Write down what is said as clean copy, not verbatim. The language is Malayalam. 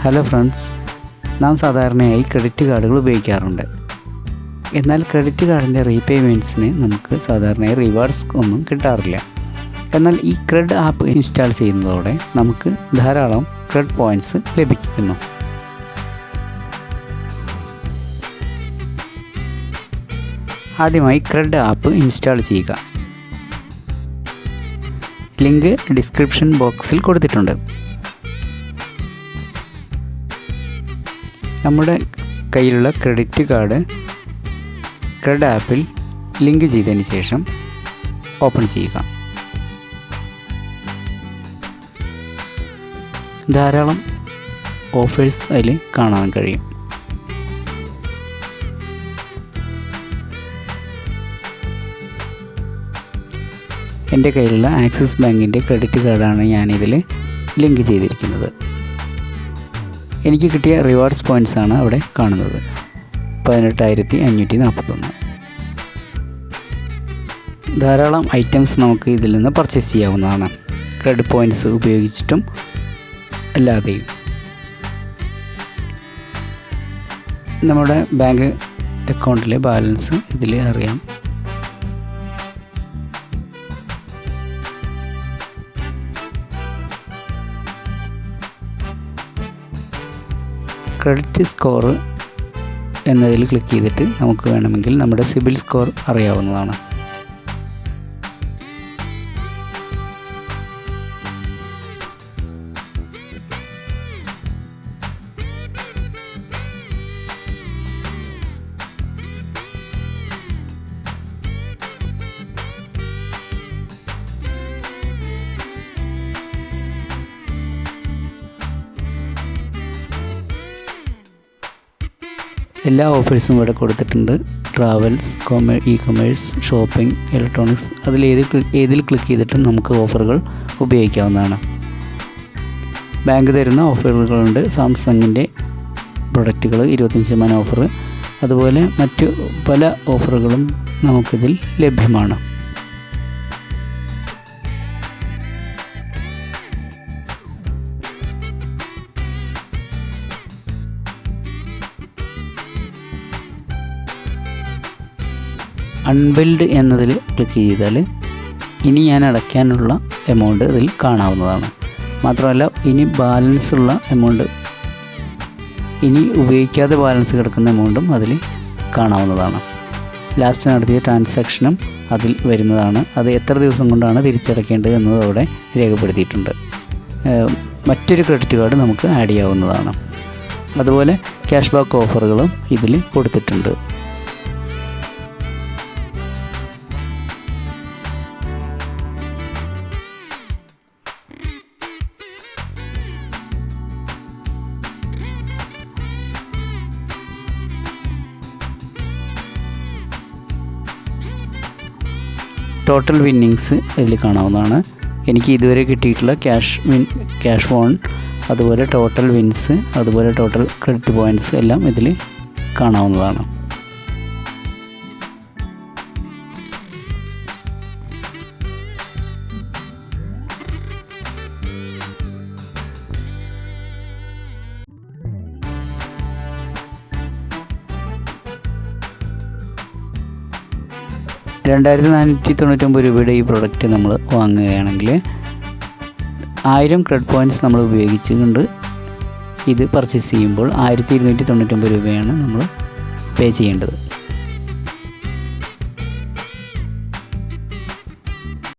ഹലോ ഫ്രണ്ട്സ്, നാം സാധാരണയായി ക്രെഡിറ്റ് കാർഡുകൾ ഉപയോഗിക്കാറുണ്ട്. എന്നാൽ ക്രെഡിറ്റ് കാർഡിൻ്റെ റീപേയ്മെൻറ്റ്സിന് നമുക്ക് സാധാരണയായി റിവാർഡ്സ് ഒന്നും കിട്ടാറില്ല. എന്നാൽ ഈ ക്രെഡ് ആപ്പ് ഇൻസ്റ്റാൾ ചെയ്യുന്നതോടെ നമുക്ക് ധാരാളം ക്രെഡ് പോയിൻറ്റ്സ് ലഭിക്കുന്നു. ആദ്യമായി ക്രെഡ് ആപ്പ് ഇൻസ്റ്റാൾ ചെയ്യുക. ലിങ്ക് ഡിസ്ക്രിപ്ഷൻ ബോക്സിൽ കൊടുത്തിട്ടുണ്ട്. നമ്മുടെ കയ്യിലുള്ള ക്രെഡിറ്റ് കാർഡ് ക്രെഡ് ആപ്പിൽ ലിങ്ക് ചെയ്തതിന് ശേഷം ഓപ്പൺ ചെയ്യുക. ധാരാളം ഓഫേഴ്സ് അതിൽ കാണാൻ കഴിയും. എൻ്റെ കയ്യിലുള്ള ആക്സിസ് ബാങ്കിൻ്റെ ക്രെഡിറ്റ് കാർഡാണ് ഞാനിതിൽ ലിങ്ക് ചെയ്തിരിക്കുന്നത്. എനിക്ക് കിട്ടിയ റിവാർഡ്സ് പോയിൻറ്റ്സാണ് അവിടെ കാണുന്നത്. 18,541. ധാരാളം ഐറ്റംസ് നമുക്ക് ഇതിൽ നിന്ന് പർച്ചേസ് ചെയ്യാവുന്നതാണ്, ക്രെഡ് പോയിൻറ്റ്സ് ഉപയോഗിച്ചിട്ടും അല്ലാതെയും. നമ്മുടെ ബാങ്ക് അക്കൗണ്ടിലെ ബാലൻസ് ഇതിൽ അറിയാം. ക്രെഡിറ്റ് സ്കോർ എന്നതിൽ ക്ലിക്ക് ചെയ്തിട്ട് നമുക്ക് വേണമെങ്കിൽ നമ്മുടെ സിബിൽ സ്കോർ അറിയാവുന്നതാണ്. എല്ലാ ഓഫേഴ്സും ഇവിടെ കൊടുത്തിട്ടുണ്ട്. Travels, E commerce, shopping, electronics, ഏതിൽ ക്ലിക്ക് ചെയ്തിട്ടും നമുക്ക് ഓഫറുകൾ ഉപയോഗിക്കാവുന്നതാണ്. ബാങ്ക് തരുന്ന ഓഫറുകളുണ്ട്. സാംസങ്ങിൻ്റെ പ്രൊഡക്റ്റുകൾ 25% ഓഫർ, അതുപോലെ മറ്റു പല ഓഫറുകളും നമുക്കിതിൽ ലഭ്യമാണ്. അൺബിൽഡ് എന്നതിൽ ക്ലിക്ക് ചെയ്താൽ ഇനി ഞാൻ അടയ്ക്കാനുള്ള എമൗണ്ട് ഇതിൽ കാണാവുന്നതാണ്. മാത്രമല്ല, ഇനി ബാലൻസ് ഉള്ള എമൗണ്ട്, ഇനി ഉപയോഗിക്കാതെ ബാലൻസ് കിടക്കുന്ന എമൗണ്ടും അതിൽ കാണാവുന്നതാണ്. ലാസ്റ്റ് നടത്തിയ ട്രാൻസാക്ഷനും അതിൽ വരുന്നതാണ്. അത് എത്ര ദിവസം കൊണ്ടാണ് തിരിച്ചടയ്ക്കേണ്ടത് എന്നത് അവിടെ രേഖപ്പെടുത്തിയിട്ടുണ്ട്. മറ്റൊരു ക്രെഡിറ്റ് കാർഡ് നമുക്ക് ആഡ് ചെയ്യാവുന്നതാണ്. അതുപോലെ ക്യാഷ് ബാക്ക് ഓഫറുകളും ഇതിൽ കൊടുത്തിട്ടുണ്ട്. ടോട്ടൽ വിന്നിങ്സ് ഇതിൽ കാണാവുന്നതാണ്. എനിക്ക് ഇതുവരെ കിട്ടിയിട്ടുള്ള ക്യാഷ് വോൺ, അതുപോലെ ടോട്ടൽ വിൻസ്, അതുപോലെ ടോട്ടൽ ക്രെഡിറ്റ് പോയിൻറ്റ്സ് എല്ലാം ഇതിൽ കാണാവുന്നതാണ്. $2,499 ഈ പ്രൊഡക്റ്റ് നമ്മൾ വാങ്ങുകയാണെങ്കിൽ 1000 ക്രെഡ് പോയിൻറ്റ്സ് നമ്മൾ ഉപയോഗിച്ചുകൊണ്ട് ഇത് പർച്ചേസ് ചെയ്യുമ്പോൾ 1,299 രൂപയാണ് നമ്മൾ പേ ചെയ്യേണ്ടത്.